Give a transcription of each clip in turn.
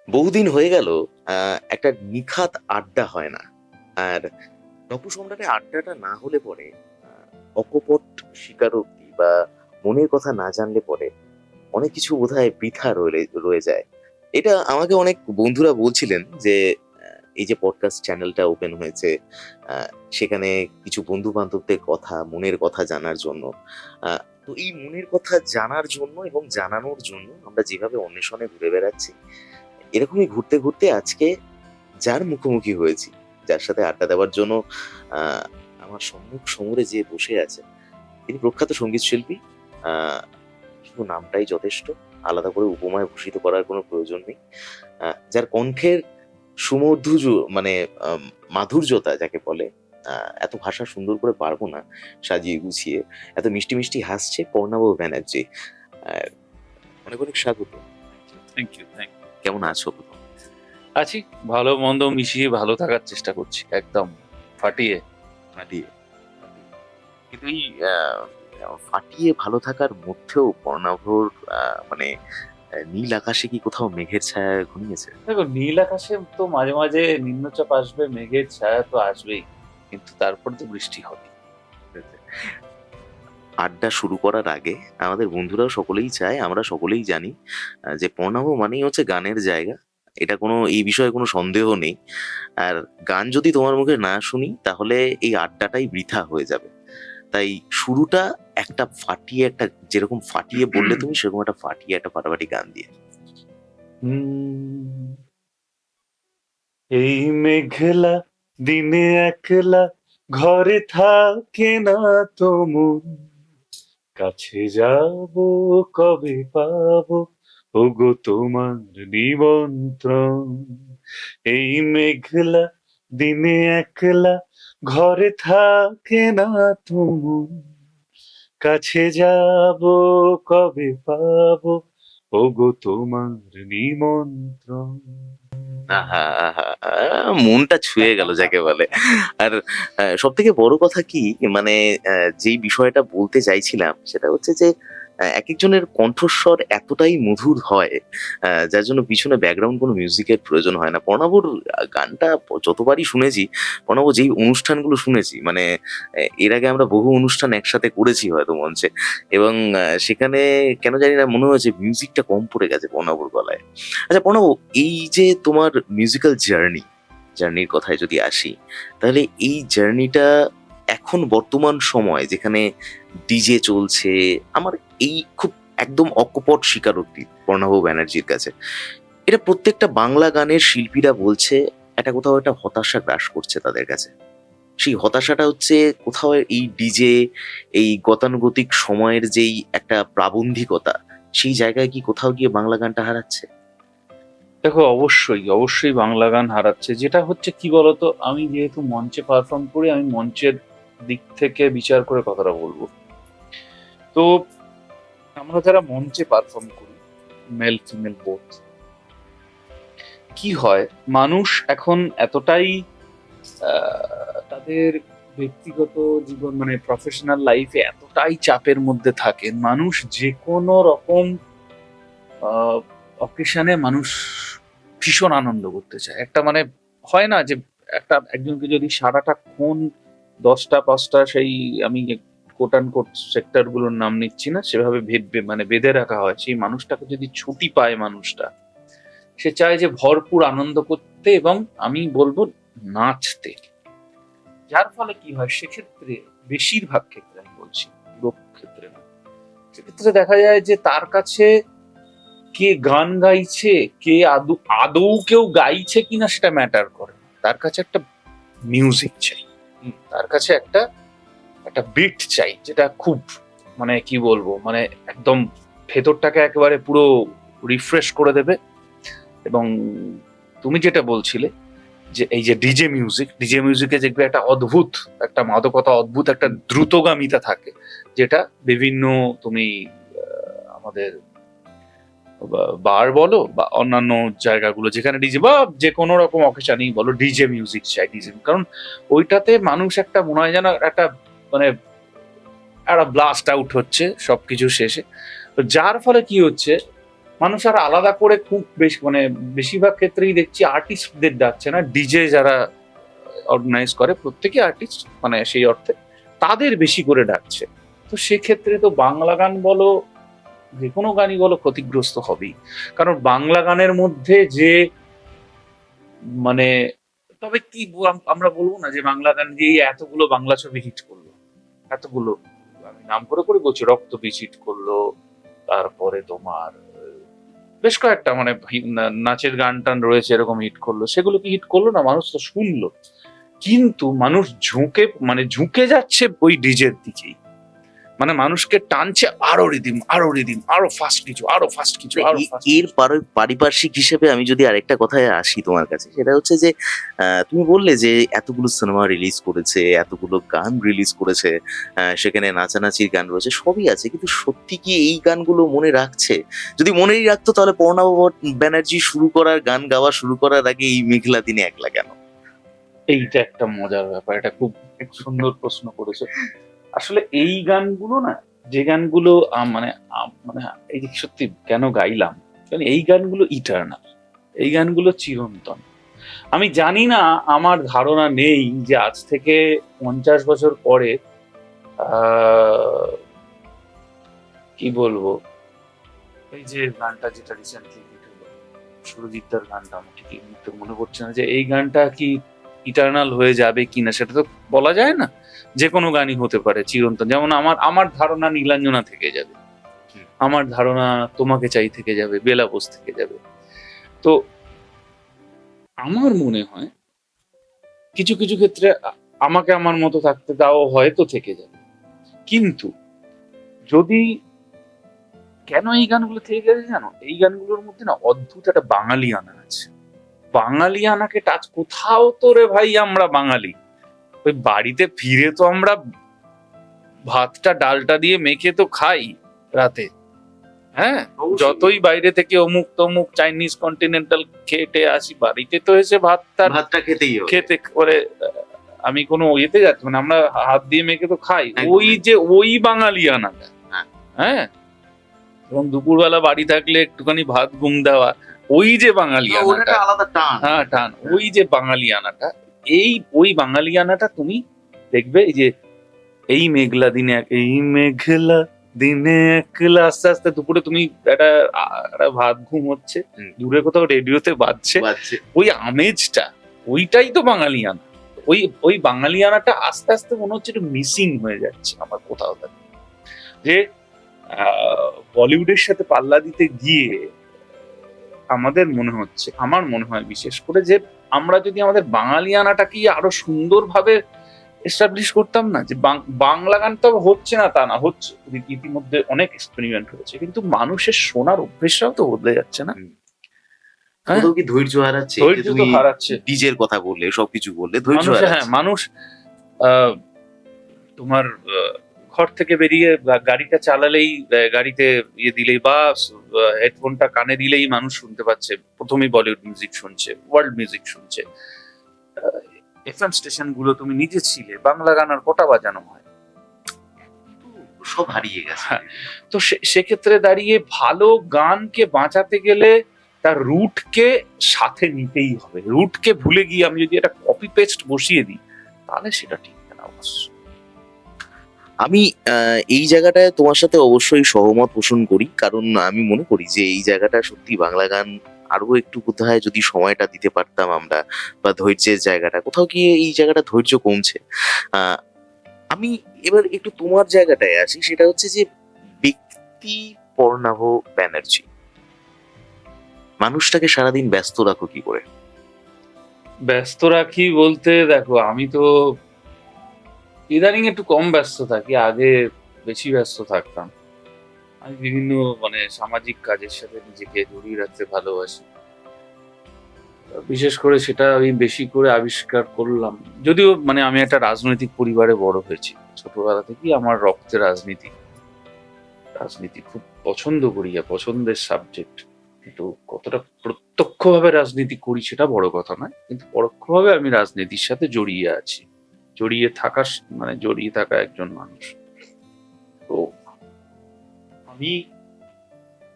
বহুদিন হয়ে গেল একটা নিখাত আড্ডা হয় না। আর নপুর সম্রাটের আড্ডাটা না হলে পরে অকপট স্বীকারোক্তি বা মনের কথা না জানলে পরে অনেক কিছু বোধহয় বৃথা রয়ে যায়। এটা আমাকে অনেক বন্ধুরা বলছিলেন যে এই যে পডকাস্ট চ্যানেলটা ওপেন হয়েছে, আহ, সেখানে কিছু বন্ধু বান্ধবদের কথা, মনের কথা জানার জন্য। তো এই মনের কথা জানার জন্য এবং জানানোর জন্য আমরা যেভাবে অন্বেষণে ঘুরে বেড়াচ্ছি, এরকমই ঘুরতে ঘুরতে আজকে যার মুখোমুখি হয়েছি, যার সাথে আড্ডা দেওয়ার জন্য আহ, আমার সম্মুখ সমরে যে বসে আছে, তিনি প্রখ্যাত সঙ্গীত শিল্পী। শুধু নামটাই যথেষ্ট, আলাদা করে উপমায় ভূষিত করার কোনো প্রয়োজন নেই। যার কণ্ঠের সুমধুর, মানে আম, মাধুর্যতা যাকে বলে, এত ভাষা সুন্দর করে পারবো না সাজিয়ে গুছিয়ে। এত মিষ্টি মিষ্টি হাসছে পর্ণাব ব্যানার্জি। আহ, অনেক অনেক স্বাগত। Thank you. কেমন আছো? আছি, ভালো মন্দ মিশিয়ে ভালো থাকার চেষ্টা করছি, একদম ফাটিয়ে। ফাটিয়ে কিন্তু এই ফাটিয়ে ভালো থাকার মধ্যেও বর্ণাভর মানে নীল আকাশে কি কোথাও মেঘের ছায়া ঘনিয়েছে? দেখো, নীল আকাশে তো মাঝে মাঝে নিম্নচাপ আসবে, মেঘের ছায়া তো আসবেই, কিন্তু তারপর তো বৃষ্টি হবে। আড্ডা শুরু করার আগে আমাদের বন্ধুরাও সকলেই চায়, আমরা সকলেই জানি যে প্রণাম মানেই হচ্ছে গানের জায়গা। এটা কোনো, এই বিষয়ে কোনো সন্দেহ নেই। আর গান যদি তোমার মুখে না শুনি তাহলে এই আড্ডাটাই বৃথা হয়ে যাবে। তাই শুরুটা একটা ফাটিয়ে, একটা যেরকম ফাটিয়ে বললে তুমি, সেরকম একটা ফাটিয়ে একটা ফাটাফাটি গান দিয়ে। হুম, এই মেঘলা দিনে একলা ঘরে থাকে না তো মন, কাছে যাব কবে পাবো ওগো তোমার নিমন্ত্রণ। এই মেঘলা দিনে একলা ঘরে থাকে না তো মন, কাছে যাব কবে পাবো ওগো তোমার নিমন্ত্রণ। আহা আহা, মনটা ছুঁয়ে গেল যাকে বলে। আর সব থেকে বড় কথা কি, মানে যেই বিষয়টা বলতে চাইছিলাম সেটা হচ্ছে যে এক একজনের কণ্ঠস্বর এতটাই মধুর হয়, যার জন্য পিছনে ব্যাকগ্রাউন্ড কোনো মিউজিকের প্রয়োজন হয় না। প্রণবর গানটা যতবারই শুনেছি, প্রণব যেই অনুষ্ঠানগুলো শুনেছি, মানে এর আগে আমরা বহু অনুষ্ঠান একসাথে করেছি হয়তো মঞ্চে, এবং সেখানে কেন জানি না মনে হয়েছে মিউজিকটা কম পড়ে গেছে প্রণবর গলায়। আচ্ছা প্রণব, এই যে তোমার মিউজিক্যাল জার্নির কথায় যদি আসি, তাহলে এই জার্নিটা এখন বর্তমান সময় যেখানে ডিজে চলছে, আমার এই খুব একদম অকপট স্বীকারোক্তি প্রণব ব্যানার্জির কাছে, এটা প্রত্যেকটা বাংলা গানের শিল্পীরা বলছে এটা কোথাও একটা হতাশা গ্রাস করছে তাদের কাছে। সেই হতাশাটা হচ্ছে কোথাও এই ডিজে, এই গতানুগতিক সময়ের যেই একটা প্রাবন্ধিকতা, সেই জায়গায় কি কোথাও গিয়ে বাংলা গানটা হারাচ্ছে? দেখো, অবশ্যই অবশ্যই বাংলা গান হারাচ্ছে। যেটা হচ্ছে কি বলতো, আমি যেহেতু মঞ্চে পারফর্ম করি, আমি মঞ্চের দিক থেকে বিচার করে কথাটা বলবো। তো আমরা যারা মঞ্চে পারফর্ম করি, মেল ফিমেল বোথ, কি হয়, মানুষ এখন এতটাই তাদের ব্যক্তিগত জীবন মানে প্রফেশনাল লাইফে এতটাই চাপের মধ্যে থাকে, মানুষ যে কোনো রকম অকেশনে মানুষ ভীষণ আনন্দ করতে চায়। একটা মানে হয় না যে একজনকে যদি সারাটাক্ষণ 10টা 5টা, সেই আমি কোট অ্যান্ড কোট সেক্টর গুলোর নাম নিচ্ছি না, সেভাবে মানে বেঁধে রাখা হয়, সেই মানুষটাকে যদি ছুটি পায় মানুষটা, সে চায় যে ভরপুর আনন্দ করতে এবং আমি বলবো নাচতে। যার ফলে কি হয়, সেক্ষেত্রে বেশিরভাগ ক্ষেত্রে আমি বলছি, পুরো ক্ষেত্রে না, সেক্ষেত্রে দেখা যায় যে তার কাছে কে গান গাইছে, কে আদৌ আদৌ কেউ গাইছে কিনা সেটা ম্যাটার করে না। তার কাছে একটা মিউজিক চাই, তার কাছে একটা একটা বিট চাই, যেটা খুব মানে কি বলবো, মানে একদম ভেতরটাকে একেবারে পুরো রিফ্রেশ করে দেবে। এবং তুমি যেটা বলছিলে যে এই যে ডিজে মিউজিকে দেখবে একটা অদ্ভুত একটা মাদকতা, অদ্ভুত একটা দ্রুতগামিতা থাকে, যেটা বিভিন্ন তুমি আমাদের বার বলো বা অন্যান্য জায়গাগুলো যেখানে ডিজে বা যে কোনো রকম অকেশনেই বলো, ডিজে মিউজিক চাই, ডিজে, কারণ ওইটাতে মানুষ একটা মনে হয় যেন একটা মানে একটা ব্লাস্ট আউট হচ্ছে সবকিছু শেষে। তো যার ফলে কি হচ্ছে, মানুষ আর আলাদা করে খুব বেশি মানে বেশিরভাগ ক্ষেত্রেই দেখছি আর্টিস্টদের ডাকছে না, ডিজে যারা অর্গানাইজ করে প্রত্যেকে আর্টিস্ট মানে সেই অর্থে তাদের বেশি করে ডাকছে। তো সেক্ষেত্রে তো বাংলা গান বলো যে কোনো গানই বলো ক্ষতিগ্রস্ত হবেই। কারণ বাংলা গানের মধ্যে যে মানে তবে কি আমরা বলবো না যে বাংলা গান দিয়ে এতগুলো বাংলা ছবি হিট করলো, এতগুলো আমি নাম করে করে বলছি, রক্ত বীজ হিট করলো, তারপরে তোমার বেশ কয়েকটা মানে নাচের গান টান রয়েছে এরকম হিট করলো, সেগুলো কি হিট করলো না? মানুষ তো শুনলো, কিন্তু মানুষ ঝুঁকে যাচ্ছে ওই ডিজের দিকেই, মানে মানুষকে টানছে আরো রিদিম, আরো রিদিম, আরো ফাস্ট কিছু, আরো ফাস্ট কিছু, আরো ফাস্ট। এর পারিপার্শ্বিক হিসেবে আমি যদি আরেকটা কথায় আসি তোমার কাছে, সেটা হচ্ছে যে তুমি বললে যে এতগুলো সিনেমা রিলিজ করেছে, এতগুলো গান রিলিজ করেছে, সেখানে নাচানাচির গান রয়েছে, সবই আছে, কিন্তু সত্যি কি এই গানগুলো মনে রাখছে? যদি মনেই রাখতো তাহলে পর্ণব ব্যানার্জি গান গাওয়া শুরু করার আগে এই মেঘলা দিনে একলা কেন? এইটা একটা মজার ব্যাপার, এটা খুব সুন্দর প্রশ্ন করেছে। আসলে এই গানগুলো না, যে গানগুলো মানে মানে এই যে সত্যি কেন গাইলাম, কারণ এই গানগুলো ইটারনাল, এই গানগুলো চিরন্তন। আমি জানি না, আমার ধারণা নেই যে আজ থেকে 50 বছর পরে কি বলবো, এই যে গানটা যেটা রিসেন্টলি হিট হলো, সুরজিৎদার গানটা, আমার ঠিক এই মুহূর্তে মনে পড়ছে না যে এই গানটা কি ইটারনাল হয়ে যাবে কিনা, সেটা তো বলা যায় না। যে কোনো গানই হতে পারে চিরন্তন, যেমন আমার ধারণা নীলাঞ্জনা থেকে যাবে, আমার ধারণা তোমাকে চাই থেকে যাবে, বেলা বোস থেকে যাবে। তো আমার মনে হয় কিছু কিছু ক্ষেত্রে আমাকে আমার মতো থাকতে দাও, হয়তো থেকে যাবে, কিন্তু যদি কেন এই গানগুলো থেকে গেছে জানো, এই গানগুলোর মধ্যে না অদ্ভুত একটা বাঙালিয়ানা আছে। বাঙালিয়ানাকে টাচ কোথাও তো রে ভাই, আমরা বাঙালি, ওই বাড়িতে ফিরে তো আমরা ভাতটা ডালটা দিয়ে মেখে তো খাই রাতে, হ্যাঁ, যতই বাইরে থেকে অমুক তমুক চাইনিজ কন্টিনেন্টাল খেটে আসি, বাড়িতে তো এসে ভাতটা খেতে করে আমি কোনো ইয়েতে যাচ্ছি মানে আমরা হাত দিয়ে মেখে তো খাই, একদম। ওই যে ওই বাঙালিয়ানাটা, হ্যাঁ, এবং দুপুরবেলা বাড়ি থাকলে একটুখানি ভাত ঘুম দেওয়া, ওই যে বাঙালিয়ানাটা, আলাদা টান। হ্যাঁ টান, ওই যে বাঙালিয়ানাটা, ওই বাঙালিয়ানাটা তুমি দেখবে এই যে এই মেঘলা দিনে একলা, আস্তে আস্তে দুপুরে তুমি একটা ভাত ঘুম হচ্ছে, দূরে কোথাও রেডিওতে বাজছে, ওই আমেজটা, ওইটাই তো বাঙালিয়ানা। ওই বাঙালিয়ানাটা আস্তে আস্তে মনে হচ্ছে একটু মিসিং হয়ে যাচ্ছে আমার কোথাও থেকে, যে বলিউডের সাথে পাল্লা দিতে গিয়ে আমাদের মনে হচ্ছে, আমার মনে হয় বিশেষ করে, যে আমরা যদি আমাদের বাঙালিয়ানাটাকে আরো সুন্দরভাবে এস্টাবলিশ করতাম না, যে বাংলা গান তো হচ্ছে না তা না, হচ্ছে, ইতিমধ্যে অনেক এক্সপেরিমেন্ট হয়েছে, কিন্তু মানুষের শোনার অভ্যেসটাও তো বদলে যাচ্ছে না। কোথাও কি ধৈর্য হারাচ্ছে? ধৈর্য তো হারাচ্ছে। ডিজের কথা বললে, সবকিছু বললে ধৈর্য হ্যাঁ, হারাচ্ছে। মানুষ তোমার ঘর থেকে বেরিয়ে গাড়িটা চালালেই, গাড়িতে ইয়ে দিলেই বা হেডফোনটা কানে দিলেই মানুষ শুনতে পাচ্ছে, প্রথমেই বলিউড মিউজিক শুনছে, ওয়ার্ল্ড মিউজিক শুনছে। এফএম স্টেশন গুলো তুমি নিজে ছিলে, বাংলা গান আর কটা বাজানো হয়, সব হারিয়ে গেছে। তো সেক্ষেত্রে দাঁড়িয়ে ভালো গানকে বাঁচাতে গেলে তার রুটকে সাথে নিতেই হবে। রুটকে ভুলে গিয়ে আমি যদি একটা কপি পেস্ট বসিয়ে দিই, তাহলে সেটা টিকবে না অবশ্য। আমি এই জায়গাটায় তোমার সাথে অবশ্যই সহমত পোষণ করি, কারণ আমি মনে করি যে এই জায়গাটা সত্যি বাংলা গান আরো একটু কোথায় যদি সময়টা দিতে পারতাম আমরা, বা ধৈর্যের জায়গাটা কোথাও গিয়ে এই জায়গাটা ধৈর্য কমছে। আমি এবার একটু তোমার জায়গাটায় আসি, সেটা হচ্ছে যে ব্যক্তি পর্ণাভ ব্যানার্জি, মানুষটাকে সারাদিন ব্যস্ত রাখো কি করে? ব্যস্ত রাখি বলতে দেখো, আমি তো ইদানিং একটু কম ব্যস্ত থাকি, আগে বেশি ব্যস্ত থাকতাম। আমি বিভিন্ন মানে সামাজিক কাজের সাথে নিজেকে জড়িয়ে রাখতে ভালোবাসি, বিশেষ করে সেটা আমি বেশি করে আবিষ্কার করলাম। যদিও মানে আমি একটা রাজনৈতিক পরিবারে বড় হয়েছি, ছোটবেলা থেকেই আমার রক্তে রাজনীতি খুব পছন্দ করি, পছন্দের সাবজেক্ট। কিন্তু কতটা প্রত্যক্ষভাবে রাজনীতি করি সেটা বড় কথা নয়, কিন্তু পরোক্ষভাবে আমি রাজনীতির সাথে জড়িয়ে আছি, জড়িয়ে থাকা একজন মানুষ। তো আমি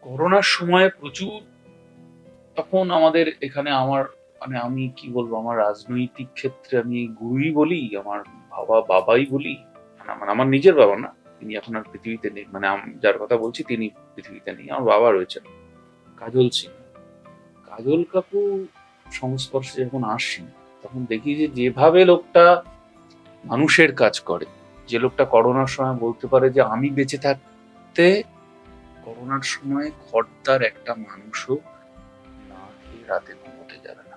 করোনার সময় প্রচুর, তখন আমাদের এখানে আমার মানে আমি কি বলবো, আমার রাজনৈতিক ক্ষেত্রে আমি গুরুই বলি, আমার বাবাই বলি, মানে আমার নিজের বাবা না, তিনি এখন আর পৃথিবীতে নেই, মানে যার কথা বলছি তিনি পৃথিবীতে নেই, আমার বাবা রয়েছেন, কাজল সিং। কাজল কাকু সংস্পর্শে যখন আসি, তখন দেখি যে যেভাবে লোকটা মানুষের কাজ করে, যে লোকটা করোনার সময় বলতে পারে যে আমি বেঁচে থাকতে করোনার সময় খর্দার একটা মানুষও না খেয়ে রাতে ঘুমোতে যাবে না,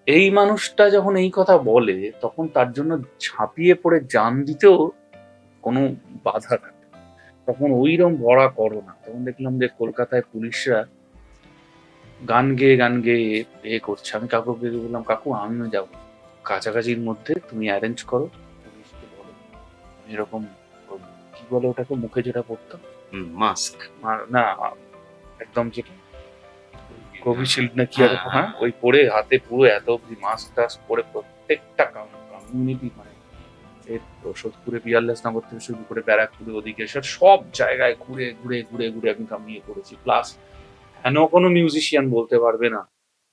এই মানুষটা যখন এই কথা বলে, তখন তার জন্য ঝাঁপিয়ে পড়ে জান দিতেও কোনো বাধা থাকে না। তখন ওইরকম ভরা করোনা, তখন দেখলাম যে কলকাতায় পুলিশরা গান গেয়ে করছে। আমি কাকুকে বললাম, কাকু আমিও যাবো, কাছাকাছির মধ্যে তুমি অ্যারেঞ্জ করো, পুলিশকে বলো আমি এরকম, কি বলে ওটাকে, মুখে যেটা পড়তাম, মাস্ক না একদম যে কোভিশিল্ড না কি আর, হ্যাঁ ওই পরে হাতে পুরো এত অব্দি মাস্ক টাস্ক পরে প্রত্যেকটা কমিউনিটি, মানে সোদপুরে পিয়ারলেস নগর থেকে শুরু করে ব্যারাকপুরে ওদিকে সব জায়গায় ঘুরে ঘুরে ঘুরে ঘুরে আমি কামিয়ে করেছি। প্লাস হেন কোনো মিউজিশিয়ান বলতে পারবে না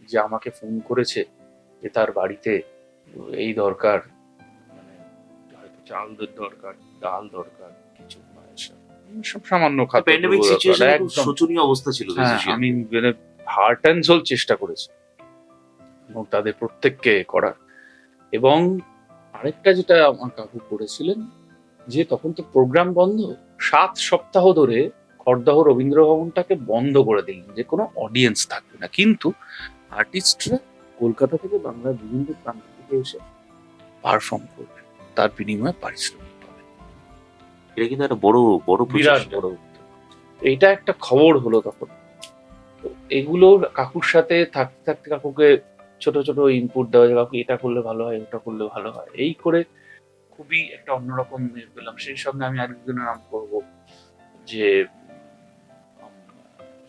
যে আমাকে ফোন করেছে যে তার বাড়িতে এই দরকার, মানে হয়তো চালের দরকার, ডাল দরকার, কিছু সব সামান্য খাদ্য, প্যান্ডেমিক সিচুয়েশনে খুব একদম। শোচনীয় অবস্থা ছিল হ্যাঁ, আমি হার্ট অ্যান্ড সোল চেষ্টা করেছি এবং তাদের প্রত্যেককে করার। এবং আরেকটা যেটা আমার কাকু করেছিলেন, যে তখন তো প্রোগ্রাম বন্ধ, 7 সপ্তাহ ধরে খড়দহ রবীন্দ্র ভবনটাকে বন্ধ করে দিলেন, যে কোনো অডিয়েন্স থাকবে না, কিন্তু আর্টিস্টরা কলকাতা থেকে বাংলার বিভিন্ন প্রান্ত থেকে এসে পারফর্ম করবে, তার বিনিময়ে পারিশ্রমিক পাবে। এটা কিন্তু একটা বড় বড় বিরাট প্রচেষ্টা। বড় উদ্যোগ। এইটা একটা খবর হলো তখন। তো এগুলো কাকুর সাথে থাকতে থাকতে কাকুকে ছোট ছোট ইনপুট দেওয়া যায়, কাকু এটা করলে ভালো হয়, ওটা করলে ভালো হয়, এই করে খুবই একটা অন্যরকম পেলাম। সেই সঙ্গে আমি আরেকজনের নাম করবো, যে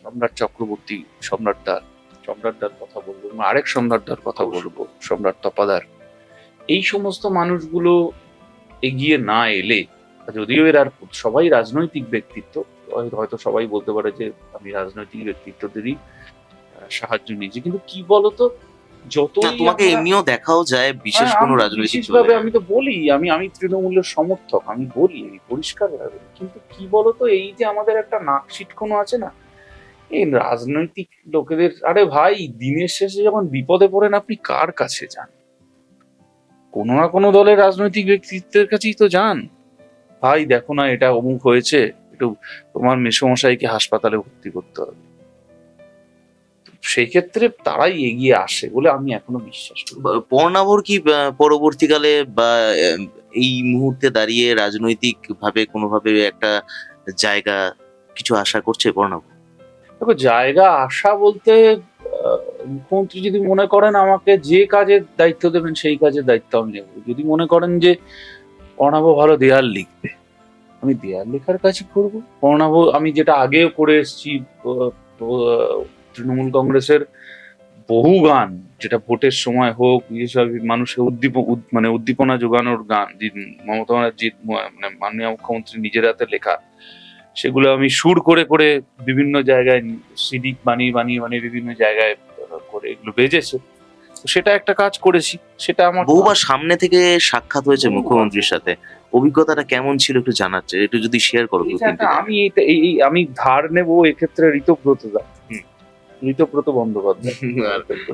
সম্রাট চক্রবর্তী, সম্রাটদার কথা বলবো, আরেক সম্রাটদার কথা বলবো, সম্রাট তপাদার। এই সমস্ত মানুষগুলো এগিয়ে না এলে, যদিও এরা সবাই রাজনৈতিক ব্যক্তিত্ব, হয়তো সবাই বলতে পারে যে আমি রাজনৈতিক ব্যক্তিত্বদেরই সাহায্য নিয়েছি, কিন্তু কি বলতো, যতই তোমাকে এমনিও দেখাও যায় বিশেষ কোনো রাজনৈতিক বিশেষভাবে আমি তো বলি, আমি তৃণমূলের সমর্থক, আমি বলি পরিষ্কার ভাবে, কিন্তু কি বলতো, এই যে আমাদের একটা নাকশিট কোনো আছে না এই রাজনৈতিক লোকেদের, আরে ভাই দিনের শেষে যখন বিপদে পড়েন আপনি কার কাছে যান? কোনো না কোনো দলের রাজনৈতিক ব্যক্তিত্বের কাছেই তো যান, ভাই দেখো না এটা অমুক হয়েছে, একটু তোমার মেসোমশাইকে হাসপাতালে ভর্তি করতে হবে, সেই ক্ষেত্রে তারাই এগিয়ে আসে বলে আমি এখনো বিশ্বাস করি। পর্ণাভর কি পরবর্তীকালে বা এই মুহূর্তে দাঁড়িয়ে রাজনৈতিক ভাবে কোনোভাবে একটা জায়গা কিছু আশা করছে পর্ণাভর? দেখো, জায়গা আশা বলতে মুখ্যমন্ত্রী যদি মনে করেন আমাকে যে কাজের দায়িত্ব দেবেন সেই কাজের দায়িত্ব আমি নেব। যদি মনে করেন যে অর্ণাভ ভালো দেয়াল লিখবে, আমি দেয়াল লেখার কাজই করবো। অর্ণাভ আমি যেটা আগেও করে এসেছি, তৃণমূল কংগ্রেসের বহু গান, যেটা ভোটের সময় হোক, যেসব মানুষের উদ্দীপনা যোগানোর গান, যে মমতা ব্যানার্জির মানে মাননীয় মুখ্যমন্ত্রী নিজের হাতে লেখা, সেগুলো আমি সুর করে করে বিভিন্ন জায়গায় সিডি বানিয়ে বানিয়ে বানিয়ে বিভিন্ন জায়গায় করে এগুলো বেজেছে। তো সেটা একটা কাজ করেছি, সেটা আমার বহুবার সামনে থেকে সাক্ষাৎ হয়েছে মুখ্যমন্ত্রীর সাথে, অভিজ্ঞতাটা কেমন ছিল একটু জানার চাই, একটু যদি শেয়ার করো। আমি ধার নেবো এক্ষেত্রে ঋতব্রত বন্দ্যোপাধ্যায়।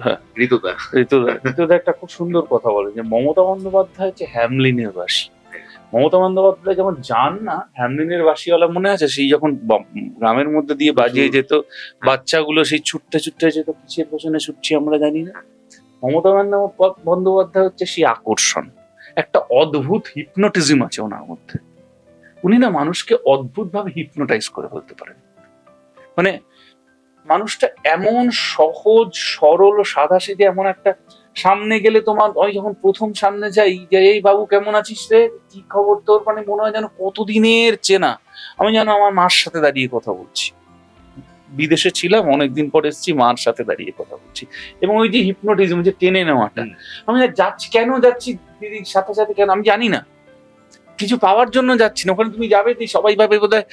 হ্যাঁ, ঋতুদা একটা খুব সুন্দর কথা বলে, যে মমতা বন্দ্যোপাধ্যায় হচ্ছে হ্যামলিনের বাসী। মমতা বন্দ্যোপাধ্যায় যখন যান না, হ্যামলিনের বাসীওয়ালা মনে আছে, সেই যখন গ্রামের মধ্যে দিয়ে বাজিয়ে যেত, বাচ্চাগুলো সেই ছুটতে ছুটতে যেত, কিসের পেছনে ছুটছি আমরা জানি না। মমতা বন্দ্যোপাধ্যায় হচ্ছে সেই আকর্ষণ, একটা অদ্ভুত হিপনোটিজম আছে ওনার মধ্যে। উনি না মানুষকে অদ্ভুত ভাবে হিপনোটাইজ করে ফেলতে পারেন। মানে মানুষটা এমন সহজ সরল সাদাসিধে, এমন একটা, সামনে গেলে তোমার ওই যখন প্রথম সামনে যাই, যে এই বাবু কেমন আছিস রে, কি খবর তোর, মানে মনে হয় যেন কতদিনের চেনা, আমি যেন আমার মার সাথে দাঁড়িয়ে কথা বলছি। বিদেশে ছিলাম, অনেকদিন পর এসেছি, মার সাথে দাঁড়িয়ে কথা বলছি। এবং ওই যে হিপনোটিজম, যে টেনে নেওয়াটা, আমি যাচ্ছি কেন, যাচ্ছি দিদির সাথে সাথে কেন আমি জানি না, কিছু পাওয়ার জন্য যাচ্ছি না। ওখানে তুমি যাবে, সবাই ভাবে বোধহয়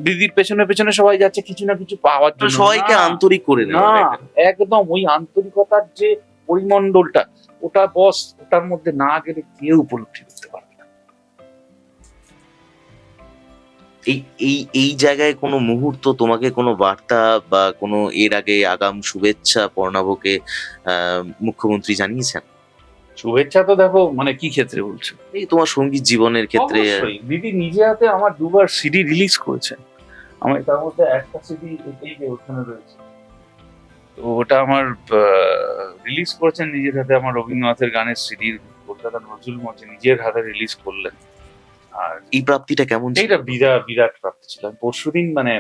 দিদির পেছনে পেছনে সবাই যাচ্ছে কিছু না কিছু পাওয়ার জন্য। সবাইকে না, আন্তরিক করে না, নেওয়া এখানে। একদম ওই আন্তরিকতার যে পরিমণ্ডলটা, ওটা বস, ওটার মধ্যে না গেলে কেউ উপলব্ধি করতে পারবে না। এই এই এই জায়গায় কোনো মুহূর্ত তোমাকে কোনো বার্তা বা কোনো এর আগে আগাম শুভেচ্ছা পর্ণাভকে মুখ্যমন্ত্রী জানিয়েছেন? শুভেচ্ছা তো দেখো মানে কি ক্ষেত্রে বলছো? এই তোমার সঙ্গীত জীবনের ক্ষেত্রে। অবশ্যই দিদি নিজে হাতে আমার 2বার সিডি রিলিজ করেছেন। আমার তার মধ্যে একটা সিডি এই যে ওখানে রয়েছে, তো ওটা আমার রিলিজ করেছেন নিজের হাতে। আমার রবীন্দ্রনাথের গানের সিডি কলকাতা নজরুল মঞ্চে নিজের হাতে রিলিজ করলেন। আর এই প্রাপ্তিটা কেমন ছিল? এইটা বিরাট বিরাট প্রাপ্তি ছিল। পরশুদিন মানে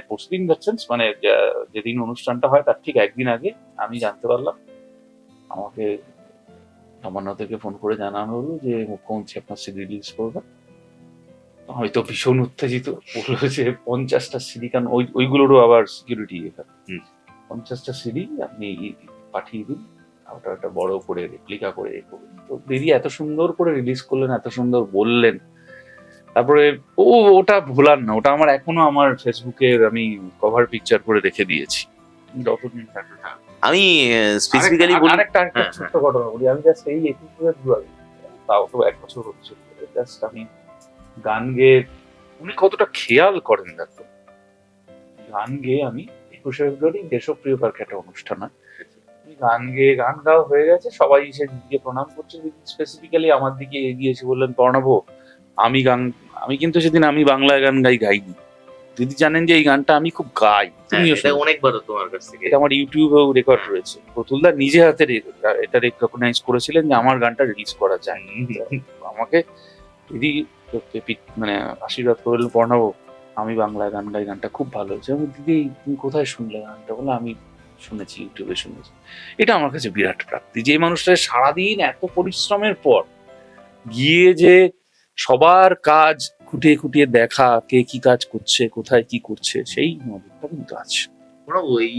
যেদিন অনুষ্ঠানটা হয় তার ঠিক একদিন আগে আমি জানতে পারলাম, আমাকে সামান্য থেকে ফোন করে জানানো হলো যে মুখ্যমন্ত্রী আপনার সিডি রিলিজ করবে। আমি তো ভীষণ উত্তেজিত। বললো যে 50টা সিডি, কারণ ওইগুলোরও আবার সিকিউরিটি, 50টা সিডি আপনি পাঠিয়ে দিন, ওটা একটা বড় করে রেপ্লিকা করে করুন। তো দিদি এত সুন্দর করে রিলিজ করলেন, এত সুন্দর বললেন। তারপরে ওটা ভোলার না, ওটা আমার এখনো আমার ফেসবুকে আমি কভার পিকচার করে রেখে দিয়েছি যতদিন থাকবে। আমি স্পেসিফিক্যালি বলি, আরেকটা হ্যাঁ, ছোট্ট ঘটনা বলি। আমি জাস্ট এই 21 ফেব্রুয়ারি, তাও তো 1 বছর হচ্ছে, জাস্ট আমি গান গেয়ে, উনি কতটা খেয়াল করেন দেখো, গান গেয়ে আমি 21 ফেব্রুয়ারি দেশপ্রিয় পার্কে একটা অনুষ্ঠান হয়, আমি গান গাওয়া হয়ে গেছে, সবাই এসে দিদিকে প্রণাম করছে। স্পেসিফিক্যালি আমার দিকে এগিয়ে এসে বললেন, প্রণব আমি কিন্তু সেদিন আমি বাংলা গান গাইনি। দিদি জানেন যে এই গানটা আমি খুব গাই, তুমিও এটা অনেকবার তোমার কাছ থেকে। এটা আমার ইউটিউবেও রেকর্ড রয়েছে। প্রতুলদা নিজে হাতে এটা রেকগনাইজ করেছিলেন যে আমার গানটা রিলিজ করা যায়। আমাকে দিদি মানে আশীর্বাদ করলেন, প্রণব আমি বাংলায় গান গাই, গানটা খুব ভালো হয়েছে। আমি দিদি তুমি কোথায় শুনলে গানটা? বলে আমি শুনেছি, ইউটিউবে শুনেছি। এটা আমার কাছে বিরাট প্রাপ্তি, যে মানুষটা সারাদিন এত পরিশ্রমের পর গিয়ে যে সবার কাজ খুঁটিয়ে খুঁটিয়ে দেখা, কে কি কাজ করছে, কোথায় কি করছে, সেই নলেজটা কিন্তু আছে। প্রণব, এই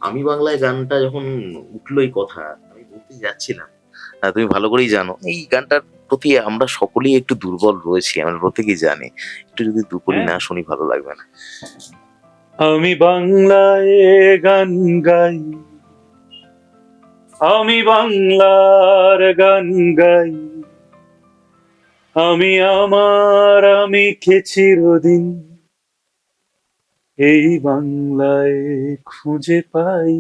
আমি বাংলায় গানটা যখন উঠলো এই কথা, আমি বলতে যাচ্ছিলাম, তুমি ভালো করেই জানো এই গানটার প্রতি আমরা সকলেই একটু দুর্বল রয়েছি, আমরা প্রত্যেকেই জানি। একটু যদি দুপুরি না শুনি ভালো লাগবে না। আমি বাংলায় গান গাই, আমি বাংলার গান গাই, আমি কে চিরদিন এই বাংলায় খুঁজে পাই।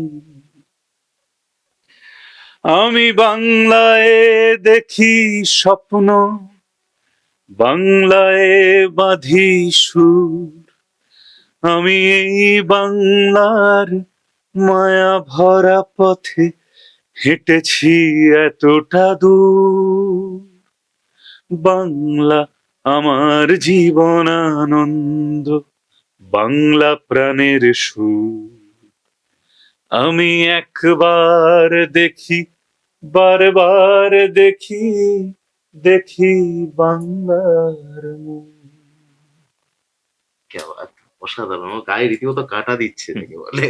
আমি বাংলায় দেখি স্বপ্ন, বাংলায় বাঁধি সুর, আমি এই বাংলার মায়া ভরা পথে হেঁটেছি এতটা দূর। বাংলা আমার জীবন আনন্দ, বাংলা প্রাণের সুর। আমি একবার দেখি, বারবার দেখি, দেখি বাংলার মুখ। কে বাত, অসাধারণ! আমার গায়ে রীতিমতো কাঁটা দিচ্ছে যাকে বলে।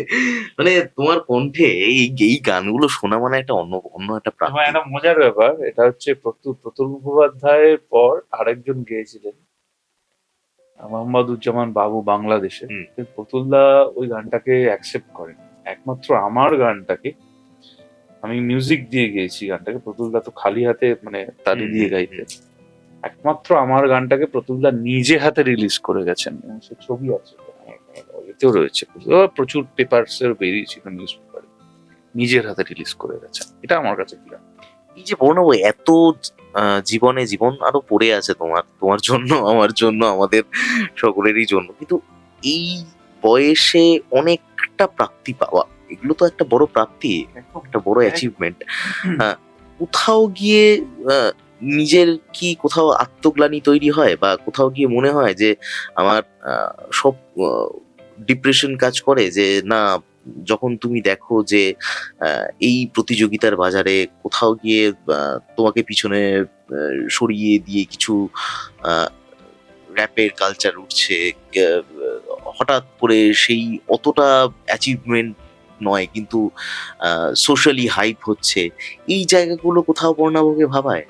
মানে তোমার কণ্ঠে এই এই গানগুলো শোনা মানে একটা অন্য অন্য একটা আমার প্রাপ্তি। একটা মজার ব্যাপার, এটা হচ্ছে প্রতুল মুখোপাধ্যায়ের পর আরেকজন গেয়েছিলেন, মোহাম্মদুজ্জামান বাবু, বাংলাদেশে। প্রতুলদা ওই গানটাকে অ্যাকসেপ্ট করেন। একমাত্র আমার গানটাকে আমি মিউজিক দিয়ে গেয়েছি, গানটাকে প্রতুলদা তো খালি হাতে মানে তালি দিয়ে গাইতেন। একমাত্র আমার গানটাকে প্রতুলদা নিজে হাতে রিলিজ করে গেছেন, এবং সে ছবি আছে, এতেও রয়েছে। প্রচুর পেপারসের বেরিয়েছিল, নিউজ পেপারে নিজের হাতে রিলিজ করে গেছেন। এটা আমার কাছে বিরাট। এই যে বর্ণব এত জীবনে জীবন আরো পড়ে আছে তোমার, তোমার জন্য, আমার জন্য, আমাদের সকলেরই জন্য, কিন্তু এই বয়সে অনেকটা প্রাপ্তি পাওয়া, এগুলো তো একটা বড় প্রাপ্তি, একটা বড় অ্যাচিভমেন্ট। কোথাও গিয়ে নিজের কি কোথাও আত্মগ্লানি তৈরি হয়, বা কোথাও গিয়ে মনে হয় যে আমার সব ডিপ্রেশন কাজ করে, যে না, যখন তুমি দেখো যে এই প্রতিযোগিতার বাজারে কোথাও গিয়ে তোমাকে পিছনে সরিয়ে দিয়ে কিছু র্যাপের কালচার উঠছে, হঠাৎ করে সেই অতটা অ্যাচিভমেন্ট নয় কিন্তু সোশ্যালি হাইপ হচ্ছে, এই জায়গাগুলো কোথাও বর্ণাবকে ভাবায়?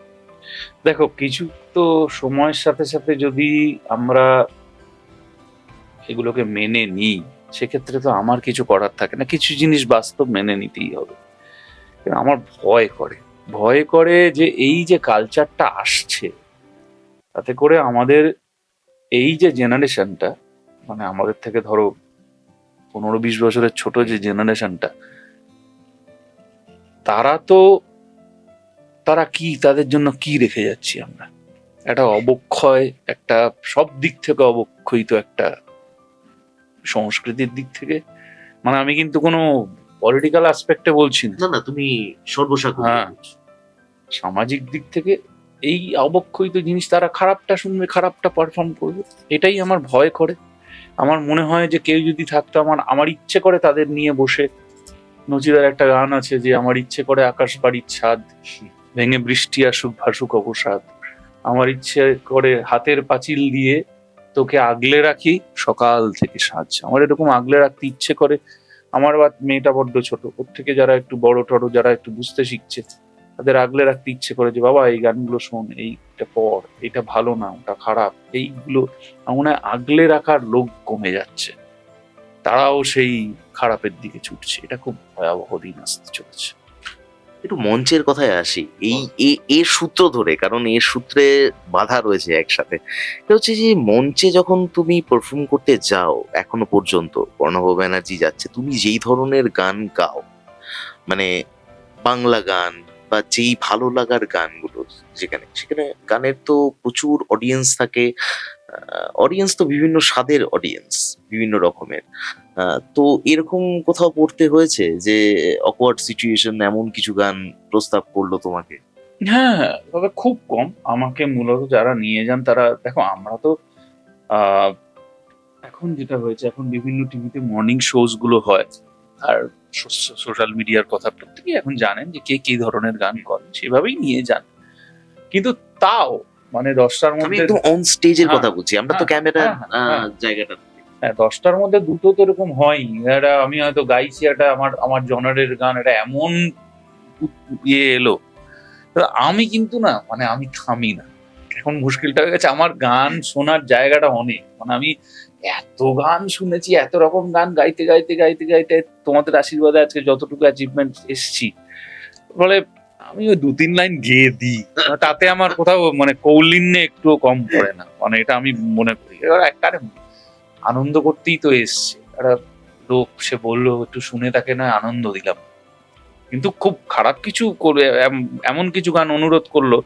দেখো, কিছু তো সময়ের সাথে সাথে যদি আমরা এগুলোকে মেনে নিই, সেক্ষেত্রে তো আমার কিছু করার থাকে না, কিছু জিনিস বাস্তব মেনে নিতেই হবে। কিন্তু আমার ভয় করে যে এই যে কালচারটা আসছে, তাতে করে আমাদের এই যে জেনারেশনটা, মানে আমাদের থেকে ধরো 15-20 বছরের ছোট যে জেনারেশনটা, তারা তো তারা কি, তাদের জন্য কি রেখে যাচ্ছি আমরা? একটা অবক্ষয়, একটা সব দিক থেকে অবক্ষয়িত একটা সংস্কৃতির দিক থেকে। মানে আমি কিন্তু কোনো পলিটিক্যাল অ্যাসপেক্টে বলছি না, না না, তুমি সর্বসাকুল্য হ্যাঁ। বলছো। সামাজিক দিক থেকে এই অবক্ষয়িত জিনিস, তারা খারাপটা শুনবে, খারাপটা পারফর্ম করবে, এটাই আমার ভয় করে। আমার মনে হয় যে কেউ যদি থাকতো, আমার ইচ্ছে করে তাদের নিয়ে বসে, নচিদার একটা গান আছে যে আমার ইচ্ছে করে আকাশ বাড়ির ছাদ ভেঙে বৃষ্টি আসুক ভাসুক অবসাদ, আমার ইচ্ছে করে হাতের পাঁচিল দিয়ে তোকে আগলে রাখি সকাল থেকে সাঁঝ। আমার এরকম আগলে রাখতে ইচ্ছে করে। আমার মেয়েটা বড্ড ছোট, ওর থেকে যারা একটু বড় টড়ো, যারা একটু বুঝতে শিখছে, তাদের আগলে রাখতে ইচ্ছে করে যে বাবা এই গানগুলো শোন, এইটা পড়, এটা ভালো না, ওটা খারাপ, এইগুলো। আমার মনে হয় আগলে রাখার লোক কমে যাচ্ছে, তারাও সেই খারাপের দিকে ছুটছে। এটা খুব ভয়াবহ দিন আসতে চলেছে। একটু মঞ্চের কথায় আসি, এর সূত্র ধরে, কারণ এর সূত্রে বাধা রয়েছে একসাথে। এটা হচ্ছে যে মঞ্চে যখন তুমি পারফর্ম করতে যাও, এখনো পর্যন্ত প্রণব ব্যানার্জি যাচ্ছে, তুমি যেই ধরনের গান গাও, মানে বাংলা গান বা যেই ভালো লাগার গানগুলো, যেখানে সেখানে গানের তো প্রচুর অডিয়েন্স থাকে। অডিয়েন্স তো বিভিন্ন স্বাদের অডিয়েন্স, বিভিন্ন রকমের। তো এরকম কোথাও পড়তে হয়েছে যে অকওয়ার্ড সিচুয়েশন এমন কিছু গান প্রস্তাব করলো তোমাকে? হ্যাঁ, তবে খুব কম। আমাকে মূলত যারা নিয়ে যান তারা, দেখো আমরা তো আহ, এখন যেটা হয়েছে, এখন বিভিন্ন টিভিতে মর্নিং শোজ গুলো হয়, আর সোশ্যাল মিডিয়ার কথা প্রত্যেকেই এখন জানেন যে কে কি ধরনের গান করেন, সেভাবেই নিয়ে যান। কিন্তু তাও মানে 10টার আমি মধ্যে, একদম অন স্টেজের হ্যাঁ, কথা বলছি, আমরা তো হ্যাঁ, ক্যামেরার হ্যাঁ, হ্যাঁ, জায়গাটা। হ্যাঁ, 10টার মধ্যে দুটো তো এরকম হয়নি। এটা আমি হয়তো গাইছি, এটা আমার আমার জনারের গান, এটা এমন ইয়ে এলো, তো আমি কিন্তু না, মানে আমি থামি না। এখন মুশকিলটা হয়ে গেছে, আমার গান শোনার জায়গাটা অনেক, মানে আমি এত গান শুনেছি, এত রকম গান গাইতে গাইতে গাইতে গাইতে তোমাদের আশীর্বাদে আজকে যতটুকু অ্যাচিভমেন্ট এসছি, বলে আমি ওই 2-3 লাইন গেয়ে দিই, তাতে আমার কোথাও মানে কৌলিন্যে একটুও কম পড়ে না। মানে এটা আমি মনে করি, এবার একটা আনন্দ করতেই তো এসছে। একটা লোক সে বললো একটু শুনে তাকে না আনন্দ দিলাম, কিন্তু খুব খারাপ কিছু করে এমন কিছু গান অনুরোধ করলো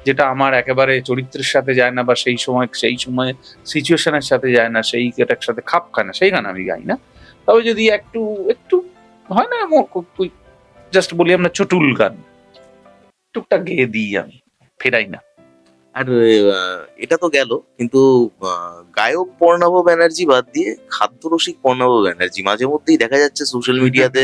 যেটা আমার একেবারে চরিত্রের সাথে যায় না, বা সেই সময় সিচুয়েশনের সাথে যায় না, সেই এটার সাথে খাপ খায় না, সেই গান আমি গাই না। তবে যদি একটু একটু হয় না, জাস্ট বলি আমরা চটুল গান টুকটাক গেয়ে দিই, আমি ফেরাই না। আর এটা তো গেল, কিন্তু গায়ক পর্ণব ব্যানার্জি বাদ দিয়ে খাদ্যরসিক পর্ণব ব্যানার্জি মাঝে মধ্যেই দেখা যাচ্ছে সোশ্যাল মিডিয়াতে,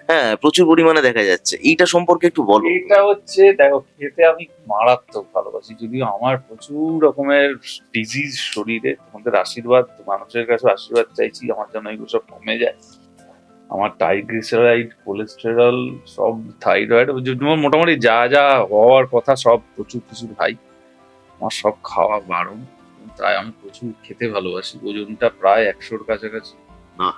হ্যাঁ প্রচুর পরিমাণে দেখা যাচ্ছে। এইটা সম্পর্কে একটু বলো। এটা হচ্ছে, দেখো, খেতে আমি মারাত্মক ভালোবাসি, যদিও আমার প্রচুর রকমের ডিজিজ শরীরে। তোমাদের আশীর্বাদ, মানুষের কাছে আশীর্বাদ চাইছি আমার জন্য এগুলো সব কমে যায়। আমার ট্রাইগ্লিসারাইড, কোলেস্টেরল, সব থাইরয়েড, মোটামুটি যা যা হওয়ার কথা সব প্রচুর প্রচুর ভাই। আমার সব খাওয়া বারণ, তাই আমি প্রচুর খেতে ভালোবাসি। ওজনটা প্রায় 100-র কাছাকাছি। বাহ।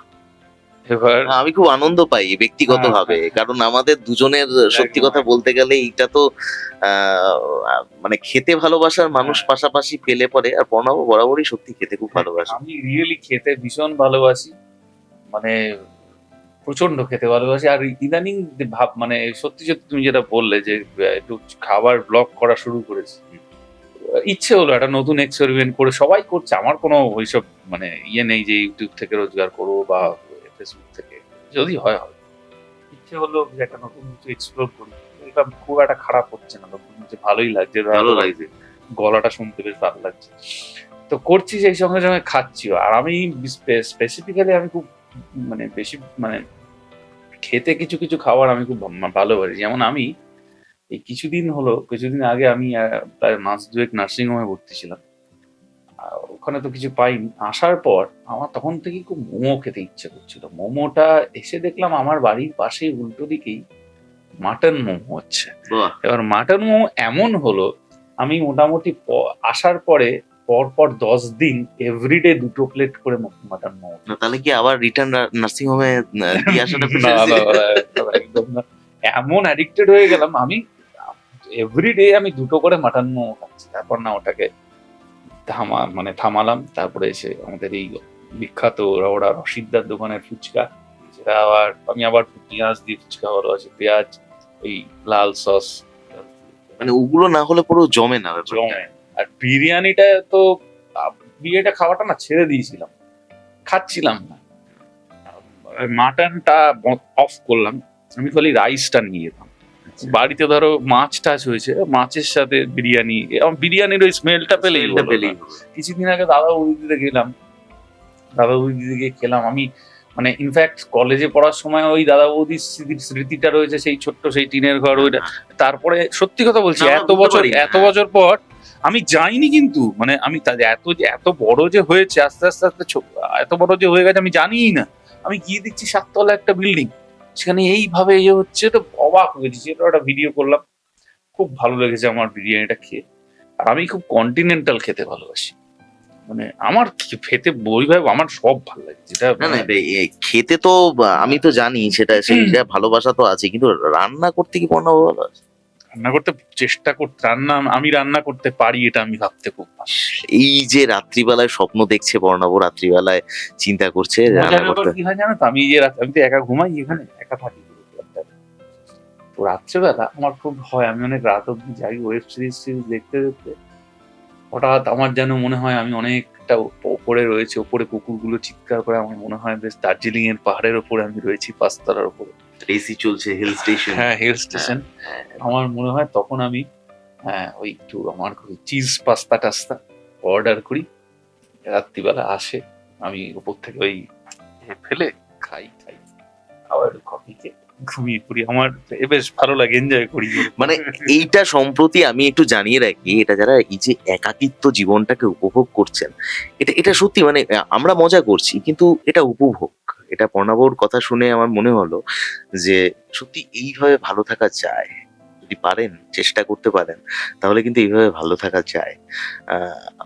এবার আমি খুব আনন্দ পাই ব্যক্তিগত ভাবে, হ্যাঁ, কারণ আমাদের দুজনের সত্যি একদম, কথা একদম। বলতে গেলে এইটা তো মানে খেতে ভালোবাসার মানুষ হ্যাঁ, পাশাপাশি পেলে পরে। আর প্রণব বরাবরই সত্যি খেতে খুব ভালোবাসে। আমি রিয়েলি খেতে ভীষণ ভালোবাসি, মানে প্রচন্ড খেতে ভালোবাসি। আর ইদানিং মানে সত্যি সত্যি তুমি যেটা বললে যে একটু খাবার ব্লগ করা শুরু করেছি, ইচ্ছে হলো একটা নতুন এক্সপেরিমেন্ট করে, সবাই করছে, আমার কোনো ওইসব মানে ইয়ে নেই যে ইউটিউব থেকে রোজগার করবো বা ফেসবুক থেকে, যদি হয় হয়। ইচ্ছে হলো যে একটা নতুন কিছু এক্সপ্লোর করি। এটা খুব একটা খারাপ হচ্ছে না, নতুন কিছু ভালোই লাগছে, ভালো লাগছে। গলাটা শুনতে বেশ ভালো লাগছে। তো করছি, সেই সঙ্গে সঙ্গে খাচ্ছিও। আর আমি স্পেসিফিক্যালি আমি খুব মানে বেশি মানে খেতে কিছু কিছু খাবার আমি খুব ভালোবাসি। যেমন আমি এই কিছুদিন আগে আমি প্রায় মাস দুয়েক নার্সিং হোমে ভর্তি ছিলাম। ওখানে তো কিছু পাইনি। আসার পর আমার তখন থেকেই খুব মোমো খেতে ইচ্ছে করছিল। মোমোটা এসে দেখলাম আমার বাড়ির পাশে উল্টো দিকেই মাটন মোমো হচ্ছে। বাহ। এবার মাটন মোমো এমন হলো, আমি মোটামুটি আসার পরে পর 10 দিন এভরিডে 2টো প্লেট করে মাটন মোমো। না, তাহলে কি আবার রিটার্ন নার্সিং হোমে দিয়ে আসাটা না, প্রেফারেন্স? একদম না। এমন অ্যাডিক্টেড হয়ে গেলাম আমি, এভরিডে আমি 2টো করে মাটন মোমো খাচ্ছি। তারপর না ওটাকে থামালাম। তারপরে এসে আমাদের এই বিখ্যাত ওরা রশিদদার দোকানের ফুচকা, সেটা আমি আবার পেঁয়াজ দিয়ে ফুচকা ভালোবাসি, পেঁয়াজ, এই লাল সস, মানে ওগুলো না হলে পুরো জমে না ব্যাপারটা। জমে। আর বিরিয়ানিটা তো বিরিয়ানিটা খাওয়াটা না ছেড়ে দিয়েছিলাম, খাচ্ছিলাম না। মাটনটা অফ করলাম, আমি খালি রাইসটা নিয়ে যেতাম। বাড়িতে ধরো মাছ টাছ হয়েছে, মাছের সাথে বিরিয়ানি, বিরিয়ানির ওই স্মেলটা পেলেই স্মেলটা হলো পেলেই না। হলো। কিছুদিন আগে দাদা বৌদিতে গেলাম, দাদা বৌদিতে গিয়ে খেলাম আমি। মানে ইনফ্যাক্ট কলেজে পড়ার সময় ওই দাদা বৌদির স্মৃতিটা রয়েছে, সেই ছোট্ট সেই টিনের ঘর ওইটা। তারপরে সত্যি কথা বলছি, না, আমরা বুঝতে পারি। এত বছর পর আমি যাইনি, কিন্তু মানে আমি এত বড় যে হয়েছে, আস্তে আস্তে আস্তে এত বড় যে হয়ে গেছে আমি জানিই না। আমি গিয়ে দেখছি 7 তলা একটা বিল্ডিং, সেখানে এইভাবে হচ্ছে, তো অবাক হয়েছি। সেটা একটা ভিডিও করলাম, খুব ভালো লেগেছে আমার বিরিয়ানিটা খেয়ে। আর আমি খুব কন্টিনেন্টাল খেতে ভালোবাসি, মানে আমার খেতে বই ভাই আমার সব ভালো লাগে, যেটা না না, খেতে তো আমি তো জানি সেইটা ভালোবাসা তো আছে, কিন্তু রান্না করতে কি পড়না ভালো? রান্না করতে আমি রান্না করতে পারি, এটা আমি ভাবতে খুব ভালো। এই যে রাত্রিবেলায় স্বপ্ন দেখছে বর্ণাব, রাত্রিবেলায় চিন্তা করছে মজার রান্না ব্যাপার করতে। কি হয় জানো তো, আমি তো একা ঘুমাই, এখানে একা থাকি পুরো ফ্ল্যাটটাতে। তো রাত্রেবেলা আমার খুব হয়, আমি অনেক রাত অব্দি যাই ওয়েব সিরিজ দেখতে দেখতে। হঠাৎ আমার যেন মনে হয় আমি অনেকটা ওপরে রয়েছে, ওপরে কুকুরগুলো চিৎকার করে, আমার মনে হয় বেশ দার্জিলিং এর পাহাড়ের ওপরে আমি রয়েছি, 5 তলার উপরে। এসি চলছে, হিল স্টেশন। হ্যাঁ, হিল স্টেশন। আমার মনে হয় তখন আমি ওই একটু আমার চিজ পাস্তা টাস্তা অর্ডার করি, রাত্রিবেলা আসে, আমি উপর থেকে ওই ফেলে খাই, আবার একটু কফি খেয়ে ঘুমিয়ে পড়ি। আমার বেশ ভালো লাগে, এনজয় করি। মানে এইটা সম্প্রতি আমি একটু জানিয়ে রাখি, এটা যারা এই যে একাকিত্ব জীবনটাকে উপভোগ করছেন, এটা সত্যি মানে আমরা মজা করছি, কিন্তু এটা উপভোগ। এটা প্রণবর কথা শুনে আমার মনে হলো যে সত্যি এইভাবে ভালো থাকা যায়, যদি পারেন, চেষ্টা করতে পারেন, তাহলে কিন্তু এইভাবে ভালো থাকা যায়।